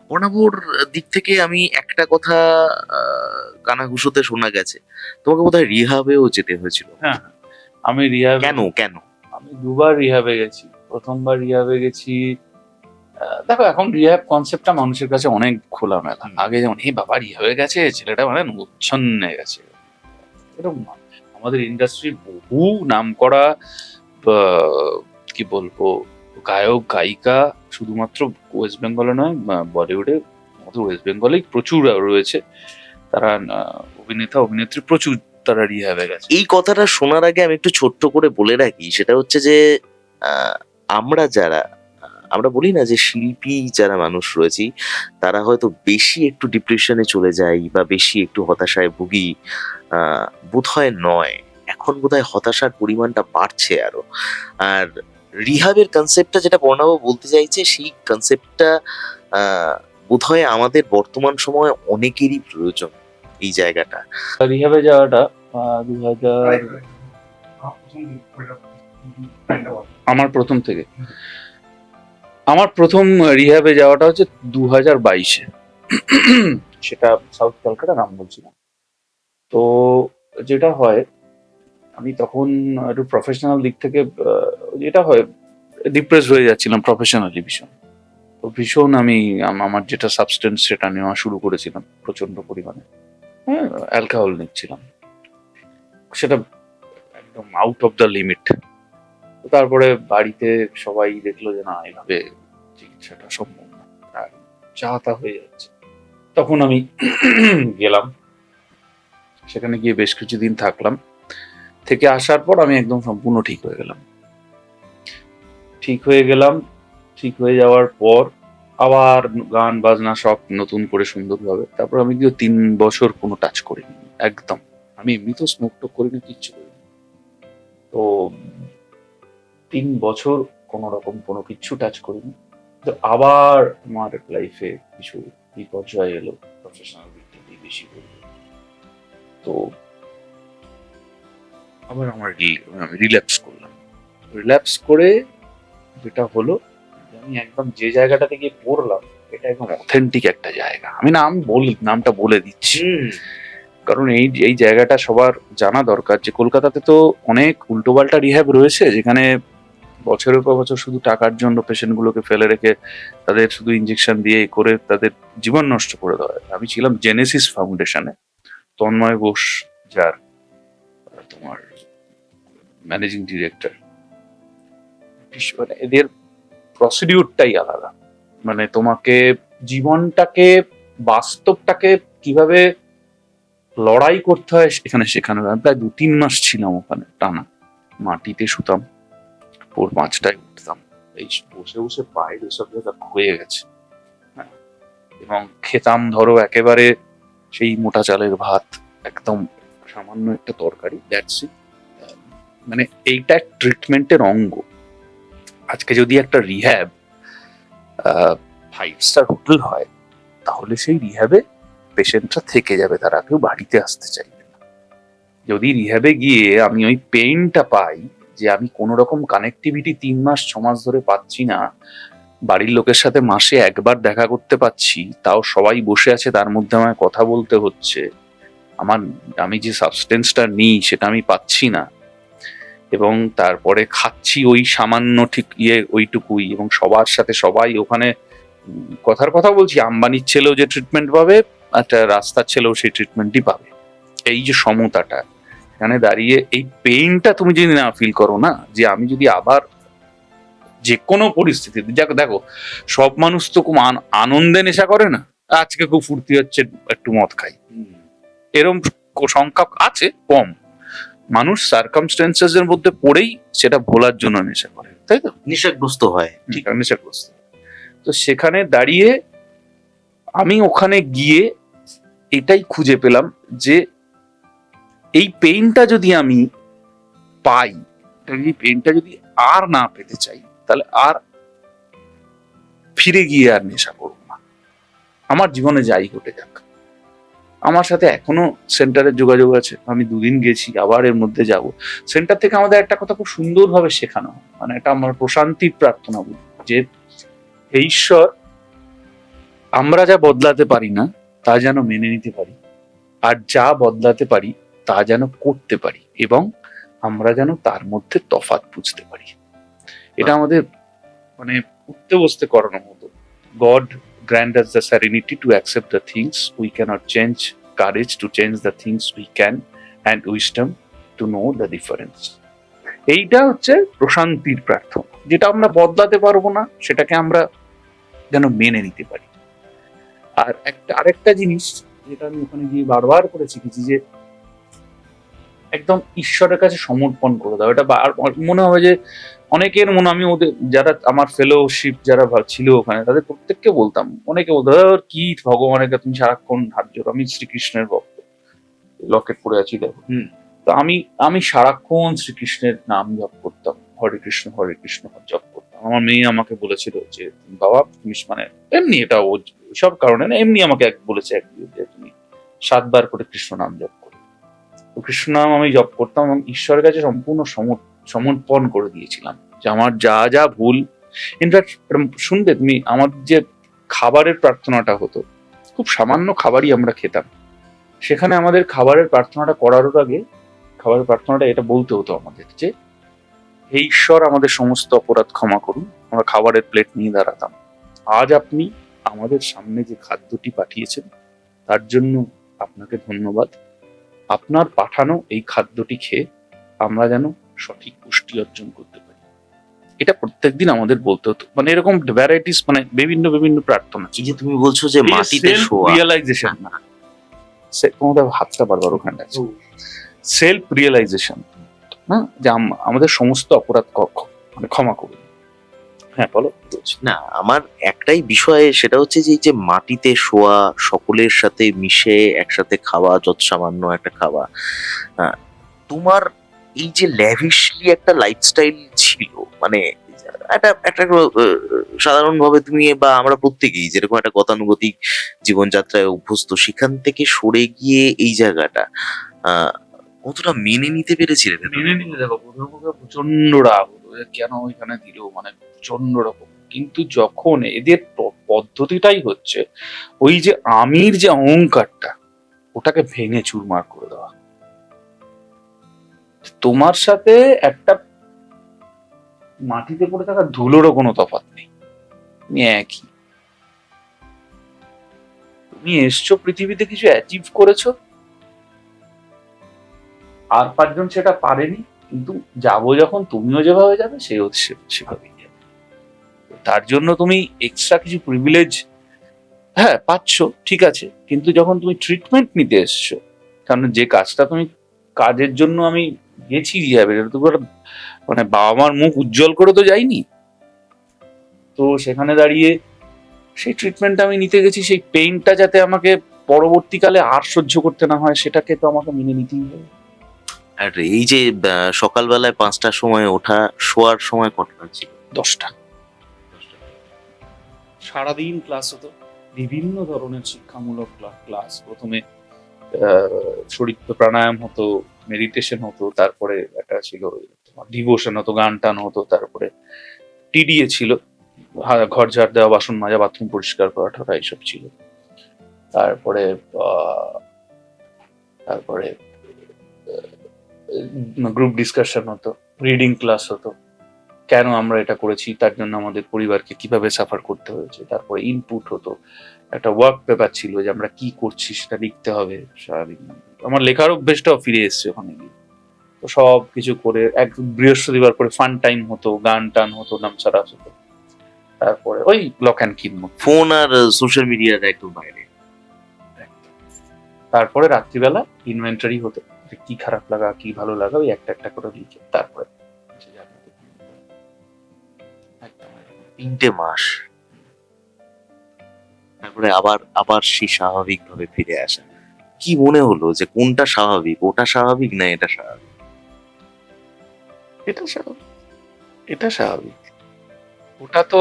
প্রণবর দিক থেকে আমি একটা কথা কানাঘুষোতে শোনা গেছে, তোমাকে বোধহয় রিহাবেও যেতে হয়েছিল। হ্যাঁ, আমি রিহাব, কেন? আমি 2বার রিহাবে গেছি। প্রথমবার রিহাবে গেছি, দেখো এখন রিহাব কনসেপ্টটা মানুষের কাছে অনেক খোলামেলা। আগে যেমন এই বাবা রিহাবে গেছে, ছেলেটা মানে উচ্ছন্নে গেছে, এরকম না। আমাদের ইন্ডাস্ট্রির বহু নামকরা কি বলবো গায়ক গায়িকা, শুধুমাত্র ওয়েস্ট বেঙ্গলে নয়, বলিউডে, আমাদের ওয়েস্ট বেঙ্গলেই প্রচুর রয়েছে, তারা অভিনেতা অভিনেত্রী প্রচুর, তারা রিহাবে গেছে। এই কথাটা শোনার আগে আমি একটু ছোট্ট করে বলে রাখি, সেটা হচ্ছে যে আমরা বলি না যে শিল্পী যারা মানুষ রয়েছি, তারা হয়তো বেশি একটু ডিপ্রেশনে চলে যায় বা বেশি একটু হতাশায় ভুগি। বোধহয় নয়, এখন বোধহয় হতাশার পরিমাণটা বাড়ছে আরো। আর রিহাবের কনসেপ্টটা যেটা বর্ণাবো বলতে চাইছে, সেই কনসেপ্টটা বোধহয় আমাদের বর্তমান সময়ে অনেকেরই প্রয়োজন, এই জায়গাটা। রিহাবে যাওয়াটা 2000 আমার প্রথম রিহাবে যাওয়াটা হচ্ছে 2022-এ, সেটা সাউথ কলকাতা, নাম বলছি না। তো যেটা হয়, আমি তখন একটু প্রফেশনাল দিক থেকে যেটা হয় ডিপ্রেস হয়ে যাচ্ছিলাম প্রফেশনালি ভীষণ। তো ভীষণ আমি আমার যেটা সাবস্টেন্স সেটা নেওয়া শুরু করেছিলাম প্রচন্ড পরিমাণে, হ্যাঁ, অ্যালকোহল নিচ্ছিলাম, সেটা একদম আউট অফ দ্য লিমিট। তারপরে বাড়িতে সবাই দেখলো যে না, এইভাবে চিকিৎসাটা সম্ভব না, আর যা তা হয়ে যাচ্ছে। তখন আমি গেলাম, সেখানে গিয়ে বেশ কিছুদিন থাকলাম। থেকে আসার পর আমি একদম সম্পূর্ণ ঠিক হয়ে গেলাম। ঠিক হয়ে যাওয়ার পর আবার গান বাজনা সব নতুন করে সুন্দরভাবে। তারপর আমি 3 বছর কোনো টাচ করিনি একদম। আমি এমনি তো স্মোক টোক করিনি, কিচ্ছু করিনি। তো 3 বছর কোনো রকম কোনো কিচ্ছু টাচ করিনি। তো আবার আমার লাইফে কিছু বিপর্যয় এলো, প্রফেশনাল দিক থেকে বেশি করে। তো আবার আমি রিল্যাপস করে যেটা হলো, আমি একদম যে জায়গাটাতে গিয়ে পড়লাম এটা একদম অথেন্টিক একটা জায়গা। আমি নামটা বলে দিচ্ছি, কারণ এই এই জায়গাটা সবার জানা দরকার যে কলকাতাতে তো অনেক উল্টোপাল্টা রিহ্যাব রয়েছে, যেখানে বছরের পর বছর শুধু টাকার জন্য পেশেন্ট গুলোকে ফেলে রেখে তাদের শুধু ইঞ্জেকশন দিয়ে করে তাদের জীবন নষ্ট করে দেওয়া হয়। আমি ছিলাম জেনেসিস ফাউন্ডেশনে, তন্ময় ঘোষ যার তোমার ম্যানেজিং ডিরেক্টর। মানে এদের প্রসিডিউরটাই আলাদা, মানে তোমাকে জীবনটাকে বাস্তবটাকে কিভাবে লড়াই করতে হয় এখানে শেখানো হয়। প্রায় 2-3 মাস ছিলাম ওখানে টানা, মাটিতে শুতাম, ভোর 5টায় উঠতাম, এই বসে বসে পায়ের এসব জায়গা ক্ষয়ে গেছে। হ্যাঁ, এবং খেতাম ধরো একেবারে সেই মোটা চালের ভাত, একদম সামান্য একটা তরকারি, দ্যাটস ইট। মানে এইটা ট্রিটমেন্টের অঙ্গ। আজকে যদি একটা রিহ্যাব 5 স্টার হোটেল হয়, তাহলে সেই রিহ্যাবে পেশেন্টরা থেকে যাবে, তারা কেউ বাড়িতে আসতে চাইবে না। যদি রিহ্যাবে গিয়ে আমি ওই পেইনটা পাই যে আমি কোনো রকম কানেক্টিভিটি 3 মাস 6 মাস ধরে পাচ্ছি না, বাড়ির লোকের সাথে মাসে একবার দেখা করতে পাচ্ছি, তাও সবাই বসে আছে, তার মধ্যে আমায় কথা বলতে হচ্ছে, আমি যে সাবস্টেন্সটা নিই সেটা আমি পাচ্ছি না, এবং তারপরে খাচ্ছি ওই সামান্য ঠিক ওইটুকুই, এবং সবার সাথে সবাই ওখানে কথার কথা বলছি, আম্বানির ছেলেও যে ট্রিটমেন্ট পাবে, একটা রাস্তার ছেলেও সেই ট্রিটমেন্টই পাবে। এই যে সমতাটা, এখানে দাঁড়িয়ে এই পেইনটা তুমি যদি না ফিল করো না, যে আমি যদি আবার যে কোনো পরিস্থিতিতে, দেখো সব মানুষ তো খুব আনন্দে নেশা করে না, আজকে খুব ফুর্তি হচ্ছে একটু মদ খাই, এরম সংখ্যা আছে কম। মানুষ সার্কামস্টেন্সেস এর মধ্যে পড়েই সেটা ভোলার জন্য নেশা করে, তাই তো, নেশাগ্রস্ত হয়। ঠিক নেশাগ্রস্ত। তো সেখানে দাঁড়িয়ে আমি ওখানে গিয়ে এটাই খুঁজে পেলাম যে এই পেইনটা যদি আমি পাই, এই পেইনটা যদি আর না পেতে চাই, তাহলে আর ফিরে গিয়ে আর নেশা করবো না। আমার জীবনে যাই ঘটে যাক, আমার সাথে এখনো সেন্টারের যোগাযোগ আছে, আমি 2 দিন গেছি, আবার এর মধ্যে যাব। সেন্টার থেকে আমাদের একটা কথা খুব সুন্দরভাবে শেখানো হয়, মানে এটা আমার প্রশান্তির প্রার্থনা বলি, যে হে ঈশ্বর, আমরা যা বদলাতে পারি না তা যেন মেনে নিতে পারি, আর যা বদলাতে পারি তা যেন করতে পারি, এবং আমরা যেন তার মধ্যে তফাৎ বুঝতে পারি। এটা আমাদের মানে উঠতে বসতে করানোর মতো। God grant us the serenity to accept the things we cannot change, courage to change the things we can, and wisdom to know the difference. এইটা হচ্ছে প্রশান্তির প্রার্থনা, যেটা আমরা বদলাতে পারবো না সেটাকে আমরা যেন মেনে নিতে পারি। আর আরেকটা জিনিস যেটা আমি ওখানে গিয়ে বারবার করে শিখেছি, যে একদম ঈশ্বরের কাছে সমর্পণ করে দাও। এটা মনে হয় যে অনেকের মনে, আমি ওদের যারা আমার ফেলোশিপ যারা ছিল ওখানে, তাদের প্রত্যেককে বলতাম, অনেকে ওদের কি ভগবানের কাছে তুমি সারাক্ষণ হাত জোড়ো, আমি শ্রীকৃষ্ণের ভক্ত, লকেট পড়ে আছি দেখো। তো আমি সারাক্ষণ শ্রীকৃষ্ণের নাম জপ করতাম, হরে কৃষ্ণ জপ করতাম। আমার মেয়ে আমাকে বলেছিল যে বাবা তুমি, মানে এমনি এটা ও সব কারণে না, এমনি আমাকে বলেছে একদিন যে তুমি 7 বার করে কৃষ্ণ নাম জপ করো। তো কৃষ্ণ নাম আমি জপ করতাম এবং ঈশ্বরের কাছে সম্পূর্ণ সমর্পণ করে দিয়েছিলাম, যে আমার যা যা ভুল। ইনফ্যাক্ট শুনবে তুমি, আমার যে খাবারের প্রার্থনাটা হতো, খুব সামান্য খাবারই আমরা খেতাম, সেখানে আমাদের খাবারের প্রার্থনাটা করার আগে খাবারের প্রার্থনাটা এটা বলতে হতো আমাদের, যে হে ঈশ্বর, আমাদের সমস্ত অপরাধ ক্ষমা করুন। আমরা খাবারের প্লেট নিয়ে দাঁড়াতাম, আজ আপনি আমাদের সামনে যে খাদ্যটি পাঠিয়েছেন তার জন্য আপনাকে ধন্যবাদ। আপনার পাঠানো এই খাদ্যটি খেয়ে আমরা যেন সঠিক পুষ্টি অর্জন করতে পারি। এটা প্রত্যেকদিন আমাদের বলতে হতো। মানে এরকম ভ্যারাইটিস, মানে বিভিন্ন বিভিন্ন প্রার্থনা। এই যে তুমি বলছো যে মাটিতে শোয়া, রিয়েলাইজেশন না, তোমাদের হাতটা বারবার ওখানে আছে, সেলফ রিয়েলাইজেশন, না, যে আমাদের সমস্ত অপরাধ মানে ক্ষমা করুন। হ্যাঁ বলো। না, আমার একটাই বিষয়, সেটা হচ্ছে যে এই যে মাটিতে শোয়া, সকলের সাথে মিশে একসাথে খাওয়া, যত সামান্য একটা খাওয়া, তোমার এই যে ল্যাভিশলি একটা লাইফস্টাইল ছিল, মানে একটা একটা সাধারণভাবে তুমি বা আমরা প্রত্যেকেই যেরকম একটা গতানুগতিক জীবনযাত্রায় অভ্যস্ত, সেখান থেকে সরে গিয়ে এই জায়গাটা কতটা মেনে নিতে পেরেছিলেন? মেনে নিতে, দেখো প্রথমে প্রচন্ড রাগ হতো, কেন ওইখানে দিল, মানে প্রচন্ড রকম, কিন্তু যখন এদের পদ্ধতিটাই হচ্ছে ওই যে আমির যে অহংকারটা ওটাকে ভেঙে চুরমার করে দেওয়া। তোমার সাথে একটা মাটিতে পড়ে থাকা ধুলোরও কোনো তফাৎ নেই, তুমি একই। তুমি এসছো পৃথিবীতে, কিছু অ্যাচিভ করেছো, আর পাঁচজন সেটা পারেনি, কিন্তু যাবো যখন তুমিও যেভাবে যাবে সেও সেভাবেই যাবে। তার জন্য তুমি এক্সট্রা কিছু প্রিভিলেজ হ্যাঁ পাচ্ছ, ঠিক আছে, কিন্তু যখন তুমি ট্রিটমেন্ট নিতে এসছো, কারণ যে কাজটা তুমি কাজের জন্য আমি গেছি রিহ্যাবে, এটা তো করে মানে বাবা মার মুখ উজ্জ্বল করে তো যাইনি। তো সেখানে দাঁড়িয়ে সেই ট্রিটমেন্টটা আমি নিতে গেছি, সেই পেইনটা যাতে আমাকে পরবর্তীকালে আর সহ্য করতে না হয় সেটাকে তো আমাকে মেনে নিতেই হবে। আর এই যে সকালবেলায় 5টার সময় ওঠা, শোয়ার সময় কটা ছিল? 10টা। সারাদিন ক্লাস হতো, বিভিন্ন ধরনের শিক্ষামূলক ক্লাস। প্রথমে শরীর প্রাণায়াম হতো, মেডিটেশন হতো, তারপরে একটা ছিল ডিভোশন হতো, গান টান হতো, তারপরে টিডিএ ছিল, ঘর ঝাড় দেওয়া, বাসন মাজা, বাথরুম পরিষ্কার করা ঠরা এইসব ছিল। তারপরে তারপরে গ্রুপ ডিসকাশন হতো, রিডিং ক্লাস হতো, কেন আমরা এটা করেছি, তার জন্য আমাদের পরিবারকে কিভাবে সাফার করতে হয়েছে। তারপরে ইনপুট হতো, একটা ওয়ার্ক পেপার ছিল যে আমরা কি করছি সেটা লিখতে হবে সারাদিন। আমার লেখার অভ্যেসটাও ফিরে এসছে ওখানে গিয়ে। তো সব কিছু করে এক বৃহস্পতিবার করে ফান টাইম হতো, গান টান হতো, নামছাড়া হতো। তারপরে ওই লক অ্যান্ড কির মতো ফোন আর সোশ্যাল মিডিয়ার একটু বাইরে। তারপরে রাত্রিবেলা ইনভেন্টারি হতো, যে কি খারাপ লাগা কি ভালো লাগা ওই একটা একটা করে লিখে তারপরে 3টে মাস, তারপরে আবার আবার সেই স্বাভাবিক ভাবে ফিরে আসা। কি মনে হলো যে কোনটা স্বাভাবিক, ওটা স্বাভাবিক না এটা স্বাভাবিক? এটা স্বাভাবিক, এটা স্বাভাবিক। ওটা তো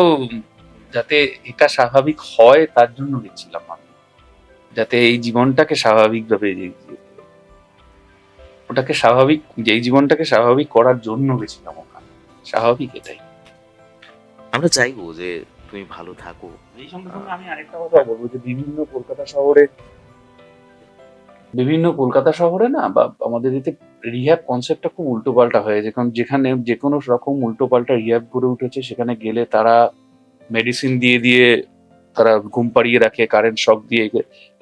যাতে এটা স্বাভাবিক হয় তার জন্য গেছিলাম আমি, যাতে এই জীবনটাকে স্বাভাবিকভাবে ওটাকে স্বাভাবিক, যেই জীবনটাকে স্বাভাবিক করার জন্য গেছিলাম ওখানে। স্বাভাবিক এটাই। আমরা চাইবো যে তুমি ভালো থাকো। এই সঙ্গে সঙ্গে আমি আরেকটা কথা বলবো যে বিভিন্ন কলকাতা শহরে না বা আমাদের এতে রিহ্যাব কনসেপ্টটা খুব উল্টোপাল্টা হয়েছে। কারণ যেখানে যে কোনো রকম উল্টোপাল্টা রিহ্যাব গড়ে উঠেছে, সেখানে গেলে তারা মেডিসিন দিয়ে দিয়ে তারা ঘুম পাড়িয়ে রাখে, কারেন্ট শক দিয়ে,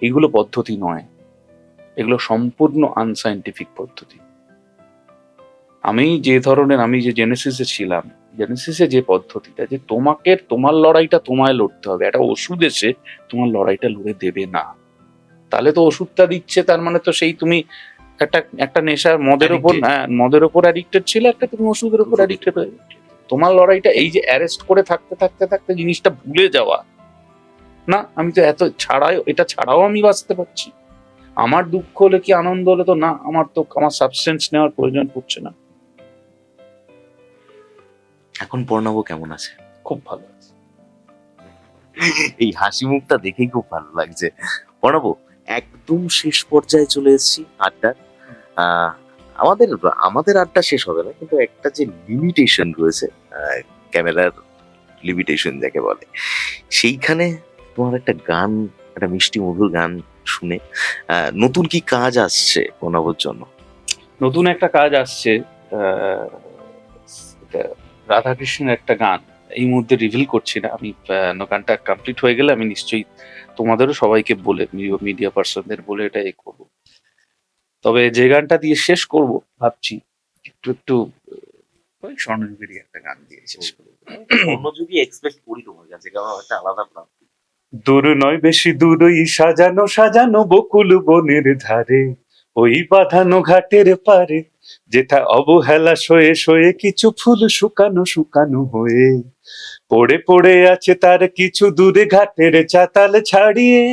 এগুলো পদ্ধতি নয়, এগুলো সম্পূর্ণ আনসাইন্টিফিক পদ্ধতি। আমি যে জেনেসিসে ছিলাম, জেনেসিসে যে পদ্ধতিটা, যে তোমার লড়াইটা তোমায় লড়তে হবে, একটা ওষুধ এসে তোমার লড়াইটা লড়ে দেবে না। তাহলে তো ওষুধটা দিচ্ছে, তার মানে তো সেই তুমি একটা নেশার মদের ওপর অ্যাডিক্টেড ছিল, একটা তুমি ওষুধের উপর অ্যাডিক্টেড হয়ে গেছো। তোমার লড়াইটা এই যে অ্যারেস্ট করে থাকতে থাকতে থাকতে জিনিসটা ভুলে যাওয়া, না আমি তো এটা ছাড়াও আমি বাঁচতে পারছি, আমার দুঃখ হলে কি আনন্দ হলে তো না, আমার সাবস্টেন্স নেওয়ার প্রয়োজন পড়ছে না। এখন পর্ণব কেমন আছে? খুব ভালো আছে। এই হাসি মুখটা দেখেই খুব ভালো লাগছে। পর্ণব, একদম শেষ পর্যায়ে চলে এসেছি আড্ডা। আমাদের আমাদের আড্ডা শেষ হবে না, কিন্তু একটা যে লিমিটেশন রয়েছে, ক্যামেরার লিমিটেশন যাকে বলে, সেইখানে তোমার একটা গান, একটা মিষ্টি মধুর গান শুনে নতুন কি কাজ আসছে পর্ণবর জন্য? নতুন একটা কাজ আসছে, রাধাকৃষ্ণের একটা গান, এই মুহূর্তে রিভিল করছি না আমি। গানটা কমপ্লিট হয়ে গেলে আমি নিশ্চয়ই তোমাদেরও সবাইকে বলে, মিডিয়া পার্সনদের বলে এটা করবো। তবে যে গানটা দিয়ে শেষ করব ভাবছি, একটু ওই স্বর্ণযুগেরই একটা গান দিয়ে শেষ করবো। স্বর্ণযুগই এক্সপেক্ট করি তোমার কাছে, কারণ একটা আলাদা প্ল্যান। দূর নয় বেশি দূরই সাজানো সাজানো বকুল বনের ধারে, ওই বাঁধানো ঘাটের পারে, যেটা অবহেলা সয়ে সয়ে কিছু ফুল শুকানো শুকানো হয়ে পড়ে পড়ে আছে তার কিছু দূরে ঘাটের চাতাল ছাড়িয়ে,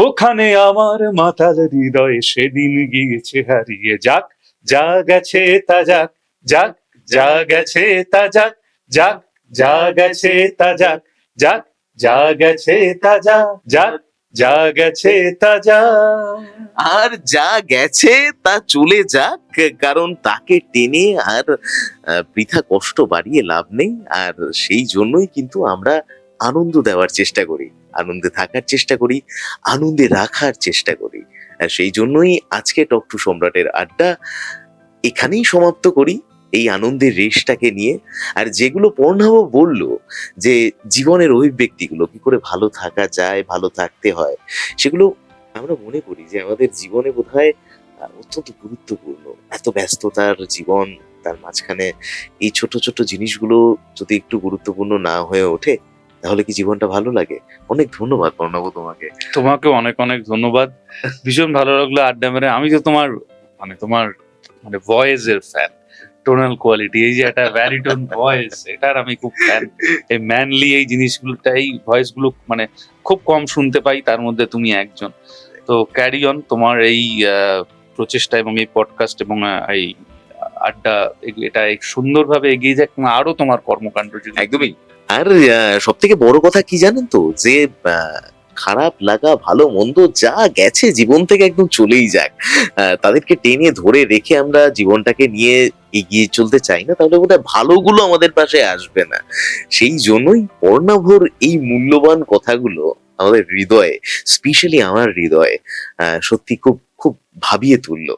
ওখানে আমার মাতাল হৃদয় সেদিন গিয়েছে হারিয়ে। যাক যা গেছে তা যাক, যাক যা গেছে তা যাক, যাক যা গেছে তা যাক, যাক যা গেছে তা যাক, যাক যা গেছে তা যা। আর যা গেছে তা চলে যাক, কারণ তাকে টেনে আর বৃথা কষ্ট বাড়িয়ে লাভ নেই। আর সেই জন্যই কিন্তু আমরা আনন্দ দেওয়ার চেষ্টা করি, আনন্দে থাকার চেষ্টা করি, আনন্দে রাখার চেষ্টা করি। আর সেই জন্যই আজকে টক টু সম্রাটের আড্ডা এখানেই সমাপ্ত করি, এই আনন্দের রেশটাকে নিয়ে। আর যেগুলো পর্ণাব বললো যে জীবনের অভিব্যক্তিগুলো কি করে ভালো থাকা যায়, ভালো থাকতে হয়, সেগুলো আমরা মনে করি যে আমাদের জীবনে বোধহয় অত্যন্ত গুরুত্বপূর্ণ। এত ব্যস্ততার জীবন, তার মাঝখানে এই ছোট ছোট জিনিসগুলো যদি একটু গুরুত্বপূর্ণ না হয়ে ওঠে, তাহলে কি জীবনটা ভালো লাগে? অনেক ধন্যবাদ পর্ণাব তোমাকে। তোমাকে অনেক অনেক ধন্যবাদ, ভীষণ ভালো লাগলো আড্ডা মেরে। আমি তো তোমার ভয়েসের ফ্যান, টোনাল কোয়ালিটি, এই যে একটা ব্যারিটোন ভয়েস, এটার আমি খুব ফ্যান। এই ম্যানলি এই জিনিসগুলোটা, এই ভয়েস গুলো খুব কম শুনতে পাই, তার মধ্যে তুমি একজন। তো ক্যারি অন তোমার এই প্রচেষ্টা এবং এই পডকাস্ট এবং এই আড্ডা, এটা সুন্দরভাবে এগিয়ে যাক, এবং আরো তোমার কর্মকাণ্ড যদি একদমই। আর সব থেকে বড় কথা কি জানেন তো, যে খারাপ লাগা, ভালো মন্দ যা গেছে জীবন থেকে একদম চলেই যাক, তাদেরকে টেনে ধরে রেখে আমরা জীবনটাকে নিয়ে এগিয়ে চলতে চাই না, তাহলে বোধহয় ভালোগুলো আমাদের পাশে আসবে না। সেই জন্যই পর্ণাভর এই মূল্যবান কথাগুলো আমাদের হৃদয়ে, স্পেশালি আমার হৃদয়ে সত্যি খুব খুব ভাবিয়ে তুললো।